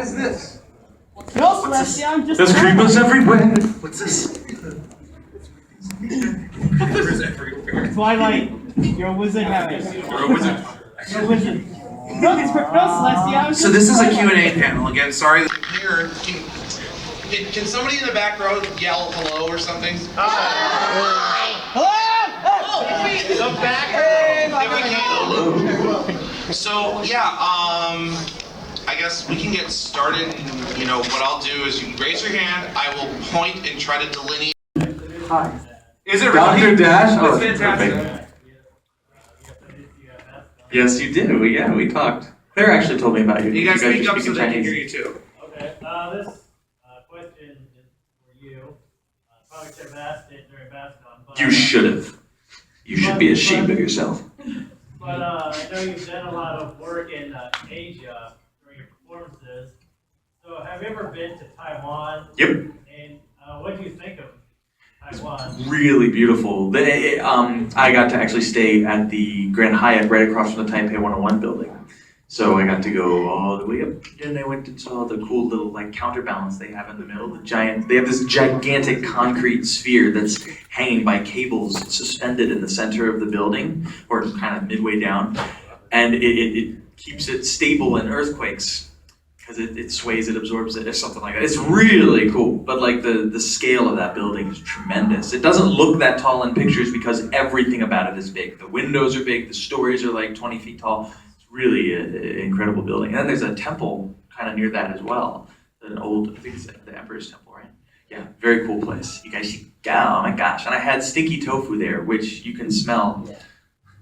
is this? No, Celestia, I'm just. There's creepers everywhere. What's this? Twilight, you're a wizard, Harry. You're a wizard. You're a wizard. No, Celestia, I was So just this is a Twilight. Q&A panel. Again, sorry. Here, can somebody in the back row yell hello or something? Hello! The back row. So yeah, I guess we can get started. You know what I'll do is you can raise your hand. I will point and try to delineate. Hi. Is it Dr. really? Dash? Oh, That's fantastic. perfect. Yes, you did. We talked. Claire actually told me about you. You guys speak up so speaking they can Chinese. hear you too. Okay, this question is for you. Probably should have asked it during BASCON, but You should have. You should be ashamed of yourself. But I know you've done a lot of work in Asia during your performances. So have you ever been to Taiwan? Yep. And what do you think of Taiwan? Really beautiful. I got to actually stay at the Grand Hyatt right across from the Taipei 101 building. So I got to go all the way up, and I went and saw the cool little like counterbalance they have in the middle. They have this gigantic concrete sphere that's hanging by cables suspended in the center of the building, or kind of midway down, and it keeps it stable in earthquakes because it sways, it absorbs it, or something like that. It's really cool, but like the scale of that building is tremendous. It doesn't look that tall in pictures because everything about it is big. The windows are big, the stories are like 20 feet tall. Really an incredible building. And then there's a temple kind of near that as well. An old, I think it's the Emperor's Temple, right? Yeah, very cool place. You guys should go, oh my gosh. And I had stinky tofu there, which you can smell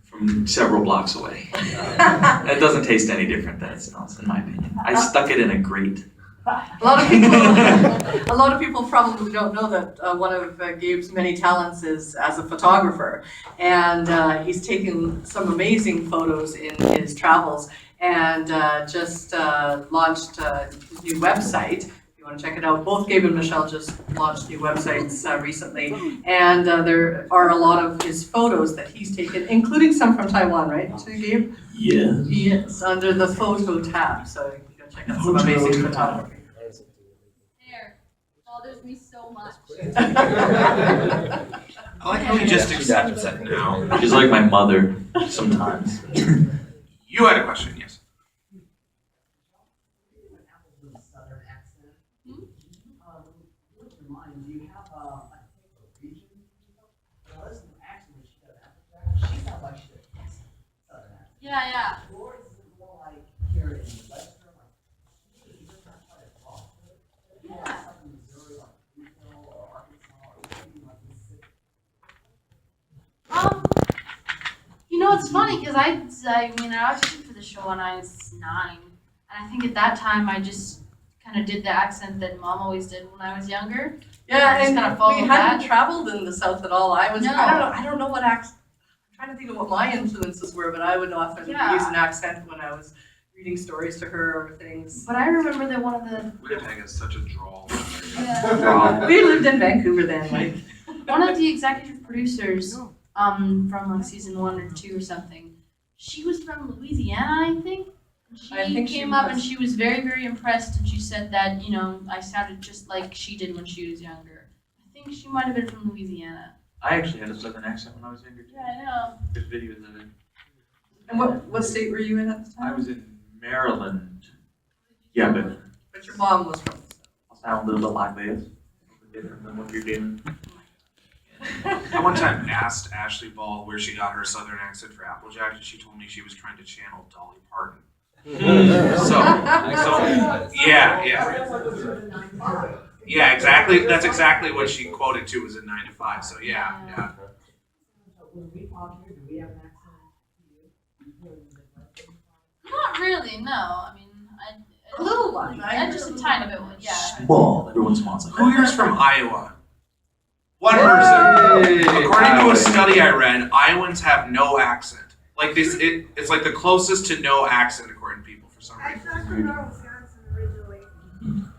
from several blocks away. It doesn't taste any different than it smells, in my opinion. I stuck it in a grate. A lot of people probably don't know that one of Gabe's many talents is as a photographer, and he's taken some amazing photos in his travels, and just launched his new website. If you want to check it out, both Gabe and Michelle just launched new websites recently, and there are a lot of his photos that he's taken, including some from Taiwan, right, Gabe? Yeah. Yes, under the photo tab, so you can go check out some amazing photography. Hair bothers me so much. I like how he just accepts it now. She's like my mother sometimes. You had a question, yes. Yeah. You know, it's funny because I auditioned for the show when I was 9, and I think at that time I just kind of did the accent that Mom always did when I was younger. Yeah, just and kinda followed we hadn't that. traveled in the South at all. No. I don't know what accent. I'm trying to think of what my influences were, but I would often Yeah. use an accent when I was reading stories to her or things. But I remember that one of the Winnipeg has such a drawl. We lived in Vancouver then, like. one of the executive producers from like season 1 or 2 or something. She was from Louisiana, I think. She I think she came up was. and she was very, very impressed, and she said that, you know, I sounded just like she did when she was younger. I think she might have been from Louisiana. I actually had a southern accent when I was younger too. Yeah, I know. There's videos of it. And what state were you in at the I time? was in Maryland. Yeah, but But your mom was from. I'll sound a little bit like this. Different than what you're doing. I one time asked Ashley Ball where she got her southern accent for Applejack, and she told me she was trying to channel Dolly Parton. Yeah, exactly. That's exactly what she quoted to was in 9 to 5. So yeah. Not really, no. I mean, A little one. I just a tiny bit, yeah. Small. Everyone smiles like Who here's from Iowa? One person. Yay! According to a study I read, Iowans have no accent. Like this, it's like the closest to no accent according to people for some reason. I'm from Wisconsin originally.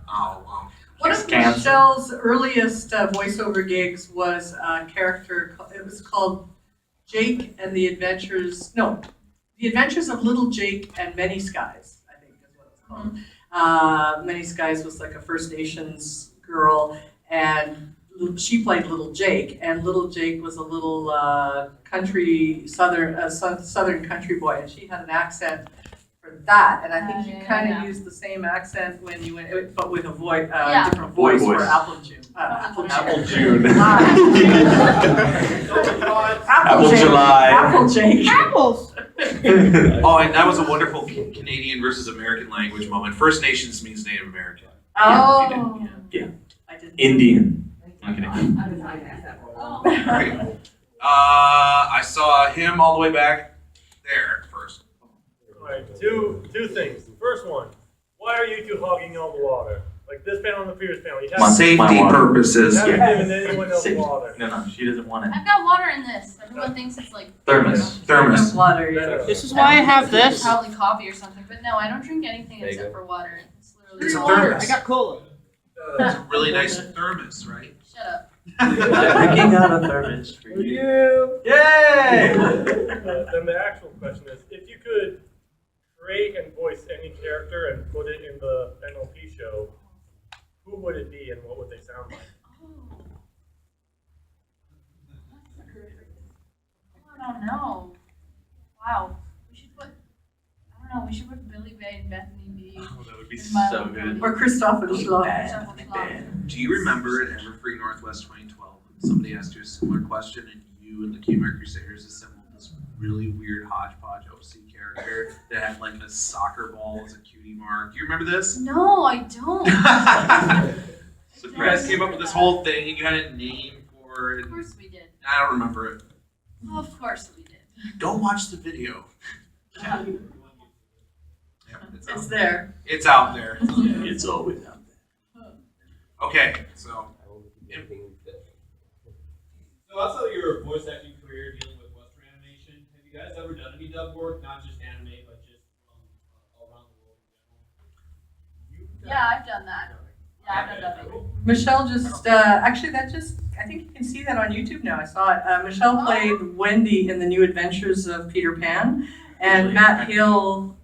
Oh wow. One of Wisconsin. Michelle's earliest voiceover gigs was a character, it was called Jake and the Adventures of Little Jake and Many Skies, I think is what it's called. Many Skies was like a First Nations girl, and she played Little Jake, and Little Jake was a little southern country boy, and she had an accent for that, and I think you kind of used the same accent when you went, but with a different Boy voice for voice. Apple June. Apple June. Apple July. Apple Jake. Apples. Oh, and that was a wonderful Canadian versus American language moment. First Nations means Native American. Oh. Yeah. I didn't. Indian. Okay. Oh. Right. I saw him all the way back there first. Alright, two things. The first one, why are you two hogging all the water? Like this panel and the previous panel, you My haven't, Safety water. purposes. you haven't Yeah. given anyone else Safety. water. No, she doesn't want it. I've got water in this. Everyone thinks it's like Thermos. Water, yeah. This is why I have this. probably coffee or something, but no, I don't drink anything except for water. It's literally It's a water. thermos. I got cola. It's a really nice thermos, right? Shut up. I'm picking out a thermos for you. Yay! Then the actual question is, if you could create and voice any character and put it in the NLP show, who would it be and what would they sound like? I don't know. Wow. We should put Billy Bay and Bethany B. Oh, that would be in my so little good. Or Christopher Schloss. Do you remember at Everfree Northwest 2012 when somebody asked you a similar question and you and the Cuba Crusaders assembled this really weird hodgepodge OC character that had like a soccer ball as a cutie mark? Do you remember this? No, I don't. So you guys came up with this whole thing and you had a name for it. Of course we did. I don't remember it. Of course we did. Go watch the video. Yeah, It's there. It's out there. It's always out there. Okay, so So outside of your voice acting career dealing with Western animation, have you guys ever done any dub work, not just anime, but just around the world in general? Yeah, I've done that. Yeah, I've done dubbing. Michelle just, actually I think you can see that on YouTube now, I saw it. Michelle played Wendy in the New Adventures of Peter Pan, and Matt Hill,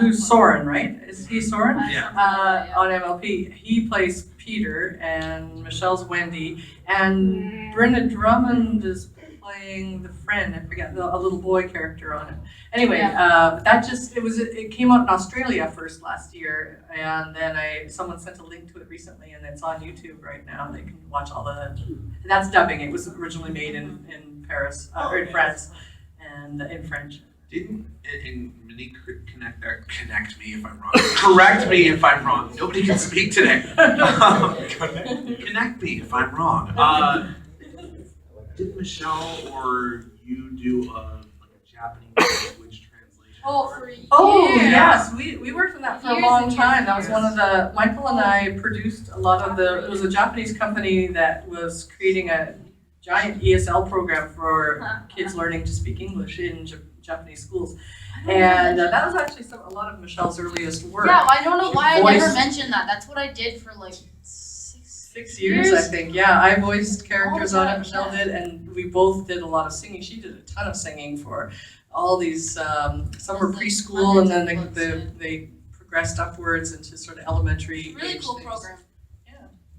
who's Soren, right? Is he Soren? Yeah. On MLP, he plays Peter, and Michelle's Wendy, and Brenda Drummond is playing the friend, I forget, a little boy character on it. Anyway, it came out in Australia first last year, and then someone sent a link to it recently, and it's on YouTube right now. They can watch that's dubbing. It was originally made in Paris, or in France, and in French. didn't Monique connect me if I'm wrong. Correct me if I'm wrong. Nobody can speak today. Connect me if I'm wrong. Did Michelle or you do a Japanese language translation? Oh, years. yes, we worked on that for a Years long and time. years That was and one of Michael and I produced a lot of it was a Japanese company that was creating a giant ESL program for kids learning to speak English in Japanese schools. And that was actually a lot of Michelle's earliest work. Yeah, I don't know why I never voiced- mentioned that. That's what I did for like 6 years, I think. Yeah, I voiced characters on it. time, Michelle yeah. did, and we both did a lot of singing. She did a ton of singing for all these. Some were Like preschool, and then hundreds of books, they progressed upwards into sort of elementary. Really age cool things. program. Yeah.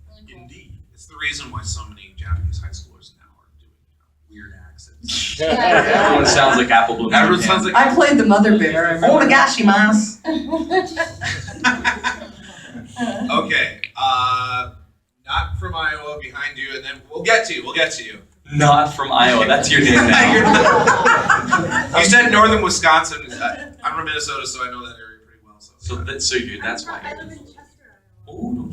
Really cool. Indeed. It's the reason why so many Japanese high schoolers now are doing weird accents. Everyone sounds like Apple Bloom. Everyone sounds like I played the mother bear. okay. Not from Iowa, behind you, and then we'll get to you. Not from Iowa. That's your name now. You said northern Wisconsin. I'm from Minnesota, so I know that area pretty well. So that's why. I live in Chester, Iowa. Oh,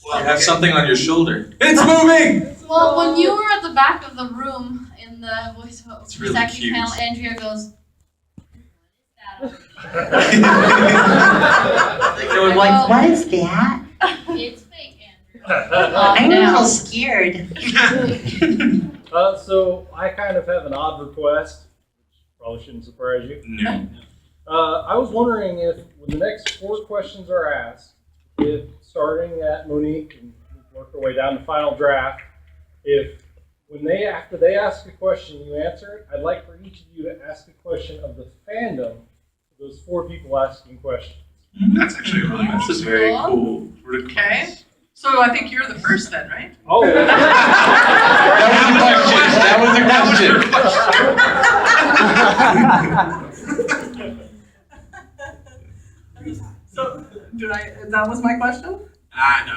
Well, you have okay. something on your shoulder. It's moving. Well, when you were at the back of the room in the voice It's really acting cute. panel, Andrea goes, They were like, What is that? "It's fake, Andrea." I'm a little scared. So I kind of have an odd request, which probably shouldn't surprise you. no. I was wondering if, when the next 4 questions are asked, if starting at Monique and work our way down to final draft, if after they ask a question, you answer it, I'd like for each of you to ask a question of the fandom of those 4 people asking questions. That's actually a really good. This is very cool. Okay. So I think you're the first then, right? Oh. That was a question. So that was my question? No.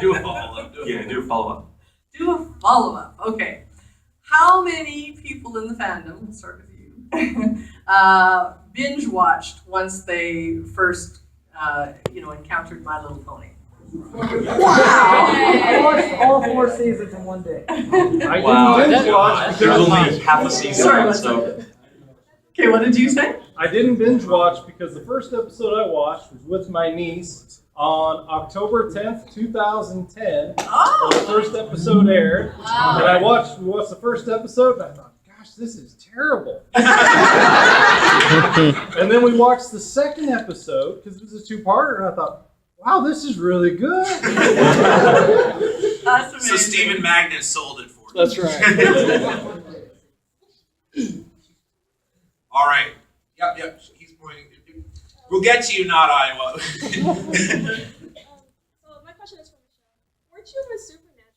Do a follow-up. Yeah, do a follow-up. Do a follow-up, okay. How many people in the fandom, we'll start with you, binge watched once they first, encountered My Little Pony? Wow! I watched all 4 seasons in one day. Wow, binge watch there's because only half a season, Sorry, so. Okay, what did you say? I didn't binge watch because the first episode I watched was with my niece on October 10th, 2010. Oh! When the first episode aired. Wow. And we watched the first episode and I thought, gosh, this is terrible. And then we watched the second episode because it was a 2-parter and I thought, wow, this is really good. That's amazing. So Stephen Magnus sold it for you. That's right. All right. Yep. He's pointing. We'll get to you, not Iowa. So my question is for Michelle. Weren't you a supernatural?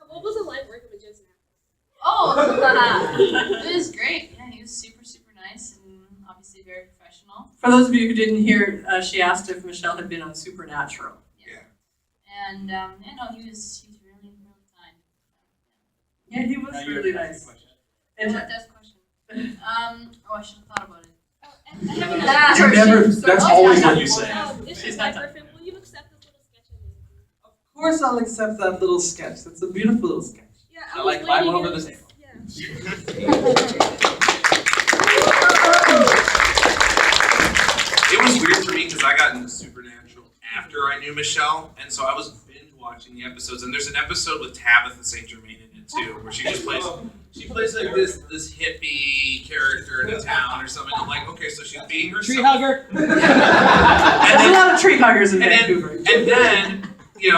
What was it like working with Jensen? Oh, it was great. Yeah, he was super, super nice and obviously very professional. For those of you who didn't hear, she asked if Michelle had been on Supernatural. And he was really, really kind. Yeah, he was really nice. And What that's question? I should have thought about it. That's always what you say. This is my Gryph0n. Will you accept this little sketch I made? Of course I'll accept that little sketch. That's a beautiful little sketch. Yeah, I like climb over the table. It was weird for me because I got into Supernatural after I knew Michelle, and so I was binge watching the episodes. And there's an episode with Tabitha St. Germain in it too, where she just plays. She plays like this hippie character in a town or something. I'm like, okay, so she's being herself. Tree hugger. there's a lot of tree huggers in Vancouver. And then you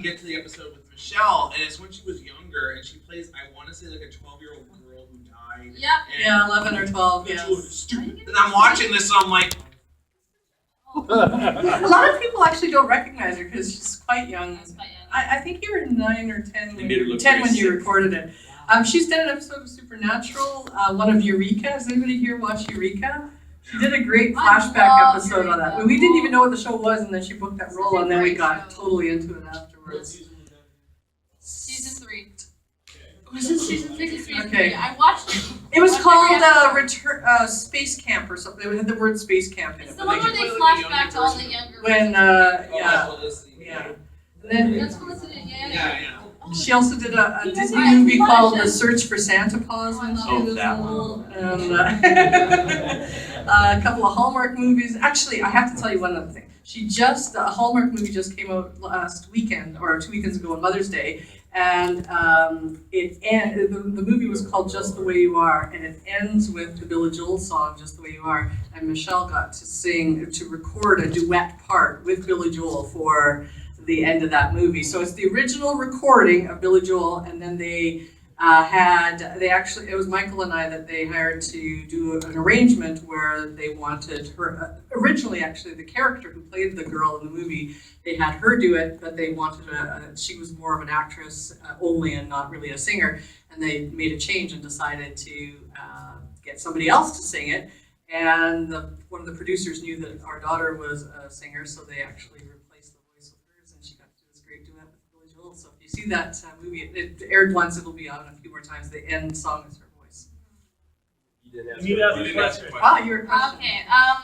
get to the episode with Michelle, and it's when she was younger, and she plays, I want to say, like a 12-year-old girl who died. Yep. Yeah, 11 or 12, And yes. she was stupid. And I'm watching this, and I'm like, A lot of people actually don't recognize her because she's quite young. That's quite young. I think you were 9 or 10 They made her look 10 very when you sick. recorded it. She's done an episode of Supernatural, one of Eureka. Has anybody here watched Eureka? She did a great I flashback love episode on that. Eureka. We didn't even know what the show was, and then she booked that role, and then we Great got show. totally into it afterwards. Season 3. Was it season 3? Okay. I watched it. It was Watched called every episode. Space Camp or something. It had the word Space Camp in It's it. the but one where they- they flash back to all the younger When, versions. yeah. And then That's Felicity, yeah. yeah. she also did a Disney movie called The Search for Santa Claus when she Oh, was that little. And a couple of Hallmark movies. Actually, I have to tell you one other thing. A Hallmark movie just came out last weekend, or 2 weekends ago on Mother's Day. And the movie was called Just the Way You Are, and it ends with the Billy Joel song, Just the Way You Are. And Michelle got to record a duet part with Billy Joel for the end of that movie. So it's the original recording of Billy Joel, and then it was Michael and I that they hired to do an arrangement where they wanted her, originally actually the character who played the girl in the movie, they had her do it, but they wanted she was more of an actress only and not really a singer, and they made a change and decided to get somebody else to sing it, and one of the producers knew that our daughter was a singer, so they actually replaced the voice with hers, and she got to do this great duet with Billy Joel. So if you see that movie, it aired once, it'll be on a few more times. The end song is her voice. You need to ask a question. Wow, you're a question. Okay, how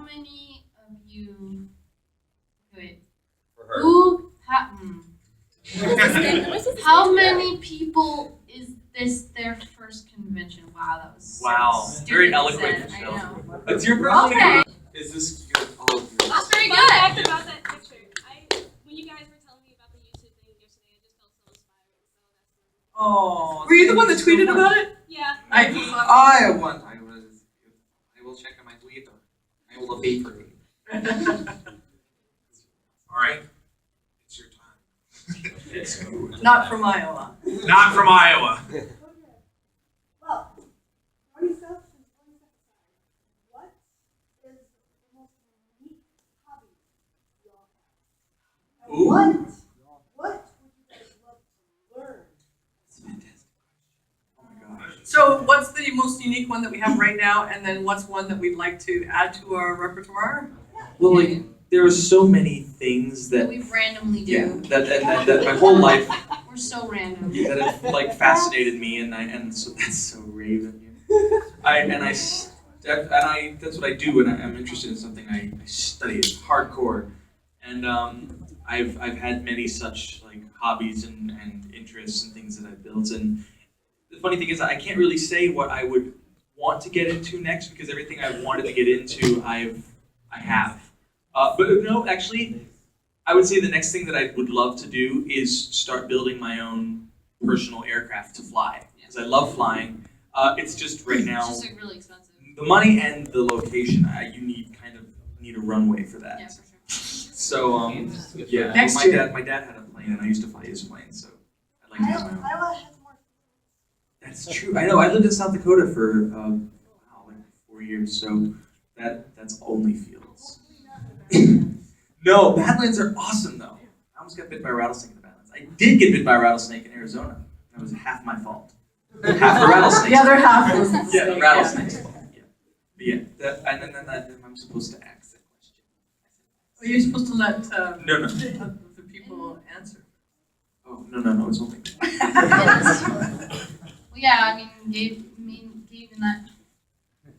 many of you, wait, how many people is this their first convention? Wow, that was so Wow, very stupid eloquent, said, I Michelle. know. That's your first Okay, Is this your, all of yours? that's very Fun good. fact about that picture. When you guys were telling me about the YouTube thing yesterday, I just felt so inspired. So Oh. Were you the one that tweeted about it? yeah. I will check on my Twitter. I will obey for you. All right, it's your time. Not from Iowa. Not from Iowa. Well, 27 aside, what Ooh. What would you guys love to learn? Oh my gosh. So what's the most unique one that we have right now, and then what's one that we'd like to add to our repertoire? Well, like there are so many things that We randomly do. yeah that my whole life We're so random. that have like fascinated me, and so that's so Raven. That's what I do, and I'm interested in something. I study it hardcore, and I've had many such like hobbies and interests and things that I've built. And the funny thing is, I can't really say what I would want to get into next because everything I've wanted to get into, I have. But no, actually, I would say the next thing that I would love to do is start building my own personal aircraft to fly because I love flying. It's just right now. It's just like really expensive. The money and the location, you need a runway for that. Yeah, for sure. So yeah, Next my year. dad had a plane, and I used to fly his plane, so I'd like to have my own. Iowa has more. That's true. I know. I lived in South Dakota for like 4 years, so that's only fields. No, Badlands are awesome though. I almost got bit by a rattlesnake in the Badlands. I did get bit by a rattlesnake in Arizona. That was half my fault. Half the rattlesnake. The other half was the Yeah, the snake, rattlesnake's fault. Yeah. But yeah, and then I'm supposed to ask that question. Well, you're supposed to let No. the people answer. Oh, no, it's only. Well, yeah, I mean, Gabe and I.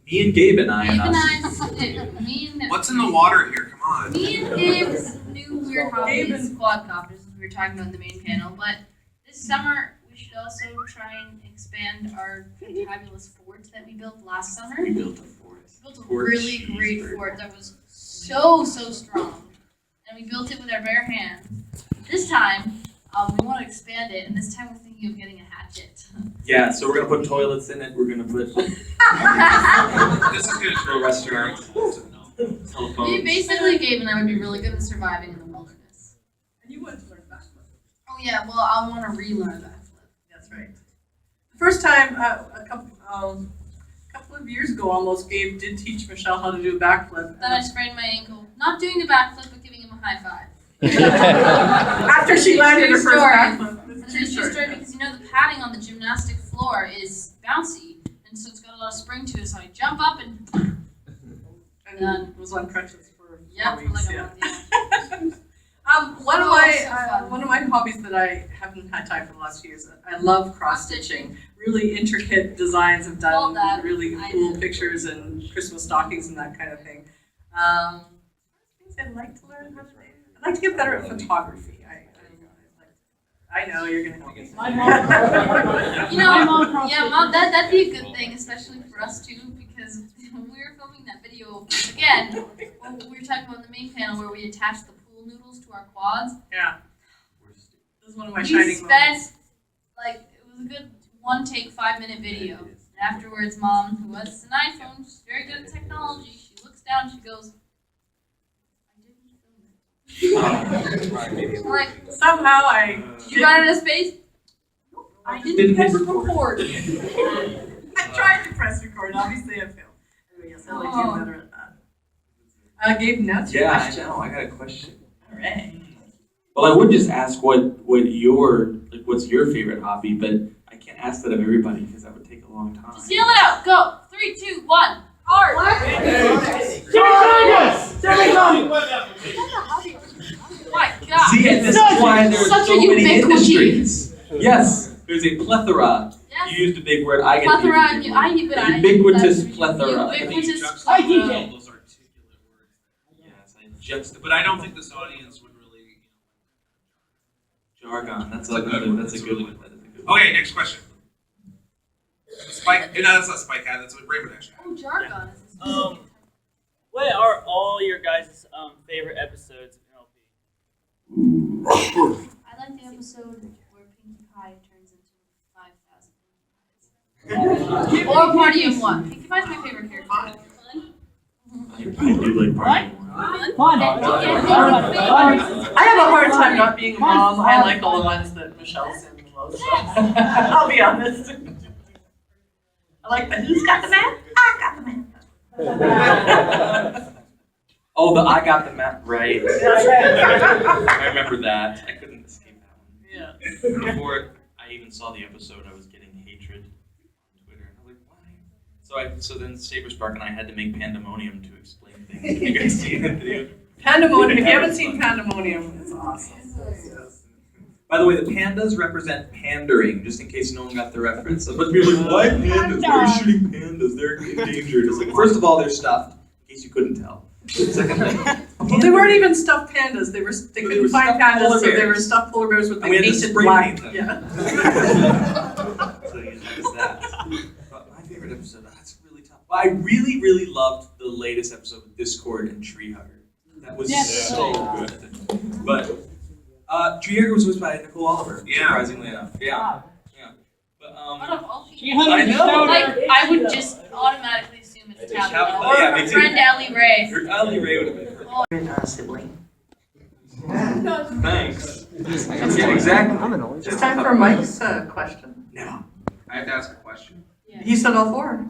Me and Gabe and I. Gabe and us. What's in the water here? Come on. Me and Gabe's new weird hobby Gabe is and- quadcopters, as we were talking about in the main panel. But this summer, we should also try and expand our fabulous fort that we built last summer. We built a fort. We built a Fort really great Cheeseburger. fort that was so strong, and we built it with our bare hands. This time, we want to expand it, and this time we're thinking of getting a hatchet. Yeah, so we're gonna put toilets in it. We're gonna put This is gonna a show restaurant, We telephones. basically, Gabe and I would be really good at surviving in the wilderness. And you wanted to learn backflip. Oh yeah, well I want to relearn backflip. That's right. The first time, a couple of years ago almost, Gabe did teach Michelle how to do a backflip. Then I sprained my ankle, not doing the backflip, but giving him a high five. After she landed her True first story. backflip. And it's a true story because you know the padding on the gymnastic floor is bouncy, and so it's got a lot of spring to it. So I jump up and And was on crutches for yeah, 4 for weeks. like a Yeah. month. Yeah. One of my hobbies that I haven't had time for the last few years, I love cross stitching. Really intricate designs. I've Love done that. really I cool do. pictures and Christmas stockings and that kind of thing. Things I'd like to learn how to do. I'd like to get better at photography. I know you're gonna help me. My mom. You know, My mom yeah, Mom, that'd be a good thing, especially for us too, because when we were filming that video again, when we were talking about the main panel where we attached the pool noodles to our quads. Yeah. This is one of my We shining spent moments. like it was a good 1 take 5-minute video. And afterwards, Mom, who has an iPhone, she's very good at technology. She looks down, she goes, "I didn't film it." I'm like, Somehow I. you got it in space? Nope, I didn't press record. I tried to press record. Obviously, I failed. Anyway, yes, I'd like to get better at that. Gabe, now to your Yeah, I question. know. I got a question. All right. Well, I would just ask what's your favorite hobby, but I can't ask that of everybody because that would take a long time. Just yell it out. Go. 3, 2, 1. Art. My God. See, and this is why there are Such so a many ubiquity. industries. Yes, there's a plethora. Yes. You used a big word. I get Plethora. the big word. Ubiquitous plethora. Ubiquitous Hi, plethora. TJ. Those articulate words. Yes, I But I don't think this audience would really. jargon. That's a That's a good one. good. That's a good one. That is a good one. Okay, next question. Spike. No, that's not Spike Hat. That's what Raven actually. Oh, jargon. What are all your guys' favorite episodes of NLP? I like the episode where Pinkie Pie turns into 5,000 Pinkie Pies. Or Party of One. Pinkie Pie's my favorite character. I do like party. Fun. I have a hard time not being a mom. I like all the ones that Michelle's in the most. So. I'll be honest. I like the who's got the man? I got the man. Oh, I got the map right. I remember that. I couldn't escape that one. Yeah. Before I even saw the episode, I was getting hatred on Twitter. And I was like, why? So then Saber Spark and I had to make Pandemonium to explain things. Can you guys see that video? Pandemonium, if you haven't seen Pandemonium, it's awesome. By the way, the pandas represent pandering, just in case no one got the reference. So, but people are like, why pandas? Why are you shooting pandas? They're endangered. It's like, first of all, they're stuffed, in case you couldn't tell. Secondly, Well, they weren't even stuffed pandas. They couldn't find stuffed polar pandas, so they bears. were stuffed polar bears with And the we had to painted spray black. paint them. Yeah. So you just that. But my favorite episode, that's really tough. I really, really loved the latest episode with Discord and Tree Hugger. That was so good. But Tree Hugger was voiced by Nicole Oliver, surprisingly enough. Yeah. But Out of all people, I know. like, I would just automatically assume it's Tabitha. Or Yeah, me her too. friend Allie Ray. Your Allie Ray would have been perfect. Sibling. Thanks. Yeah, exactly. It's time for Mike's question. No. I have to ask a question. He said all four.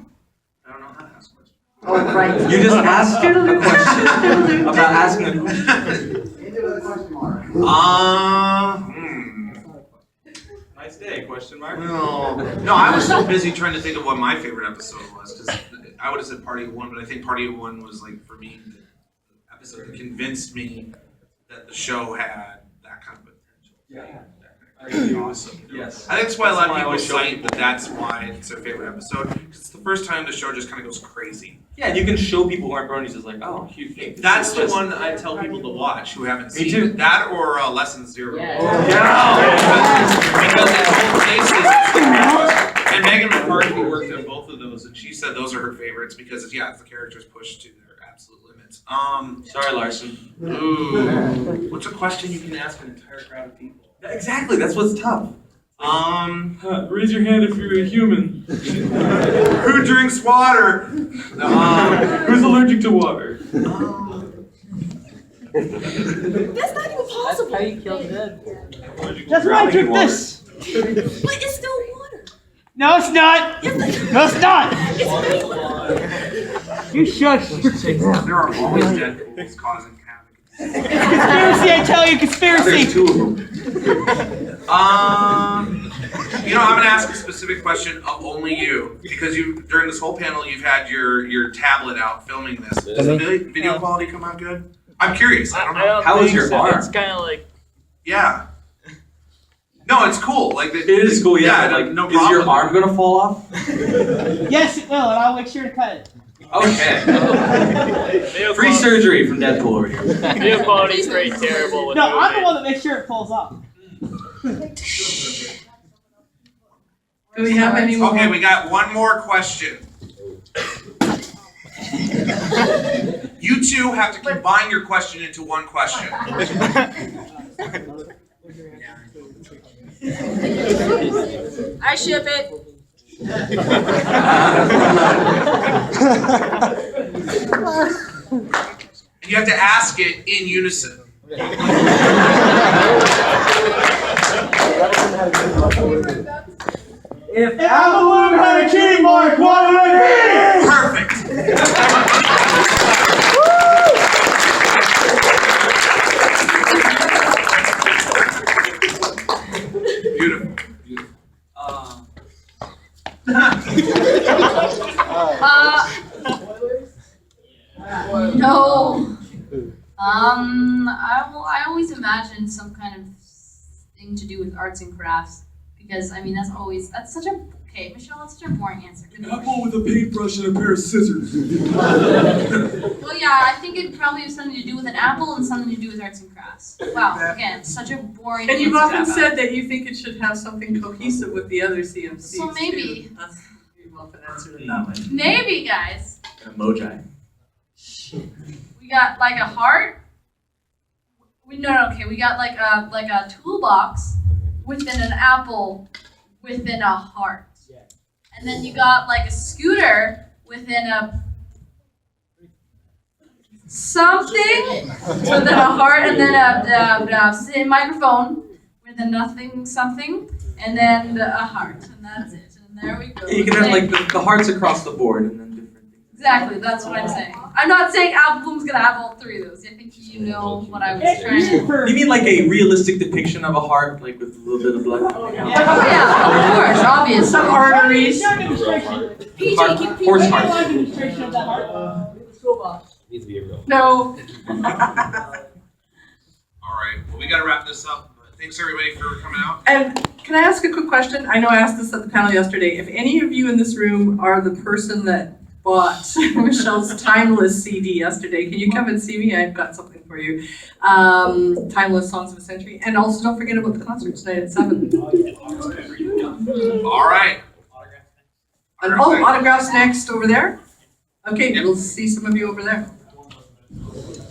I don't know how to ask questions. Oh, right. You just asked a question about asking a question. Nice day, question mark? No, I was so busy trying to think of what my favorite episode was, because I would have said Party of One, but I think Party of One was, like, for me, the episode that convinced me that the show had that kind of potential. Yeah. Really awesome. Yes. I think that's why a lot of That's why I people always show cite people. that that's why it's their favorite episode, because it's the first time the show just kind of goes crazy. Yeah, and you can show people who aren't bronies is like, oh, cute thing. That's the one I tell people to watch who haven't Me seen too. it. That or Lesson Zero. Yeah. Because its whole basis is and Megan McCarthy worked on both of those, and she said those are her favorites because it's the characters pushed to their absolute limits. Sorry, Larson. Ooh, what's a question you can ask an entire crowd of people? Exactly, that's what's tough. Raise your hand if you're a human. Who drinks water? Who's allergic to water? That's not even possible. How you kill dead. That's why I drink this. But it's still water. No, it's not. No, it's not. You shush. There are always Deadpools causing havoc. Conspiracy, I tell you, conspiracy. There's two of them. I'm gonna ask a specific question of only you, because during this whole panel you've had your tablet out filming this. Does the video quality come out good? I'm curious. I don't know. How is your arm? It's kind of like. Yeah. No, it's cool. Like It is cool, yeah. like Like, no is problem. your arm gonna fall off? Yes, it will, and I'll make sure to cut it. Okay. Free surgery from Deadpool over here. Video quality's pretty terrible. With no, I'm the one that makes sure it pulls off. Do we have any more? Okay, we got one more question. You two have to combine your question into one question. I ship it. You have to ask it in unison. If Avalon had a kitty mark, what would it be? Perfect. Beautiful. No. I always imagine some kind of thing to do with arts and crafts because I mean that's such a okay, Michelle, that's such a boring answer. Apple with a paintbrush and a pair of scissors. Well, yeah, I think it probably has something to do with an apple and something to do with arts and crafts. Wow, again, such a boring And you've answer. often said that you think it should have something cohesive with the other CMCs So maybe. too. That's, you've often answered it that way. Maybe, guys. An emoji. We got like a heart. We got like a toolbox within an apple within a heart. And then you got like a scooter within a something within a heart, and then a microphone within nothing something, and then a heart, and that's it. And there we go. Yeah, you can have like the hearts across the board and then different things. Exactly, that's what I'm saying. I'm not saying Apple Bloom's gonna have all three of those. I think you know what I was trying to. You mean like a realistic depiction of a heart, like with a little bit of blood? Oh yeah, of course, obviously. Some arteries. PJ, can Horse PJ heart. draw a demonstration of the heart? Needs to be a real. No. All right, well, we gotta wrap this up. But thanks everybody for coming out. And can I ask a quick question? I know I asked this at the panel yesterday. If any of you in this room are the person that bought Michelle's Timeless CD yesterday, can you come and see me? I've got something for you. Timeless Songs of a Century. And also don't forget about the concert tonight at 7. All right. And autographs next over there. Okay, we'll see some of you over there.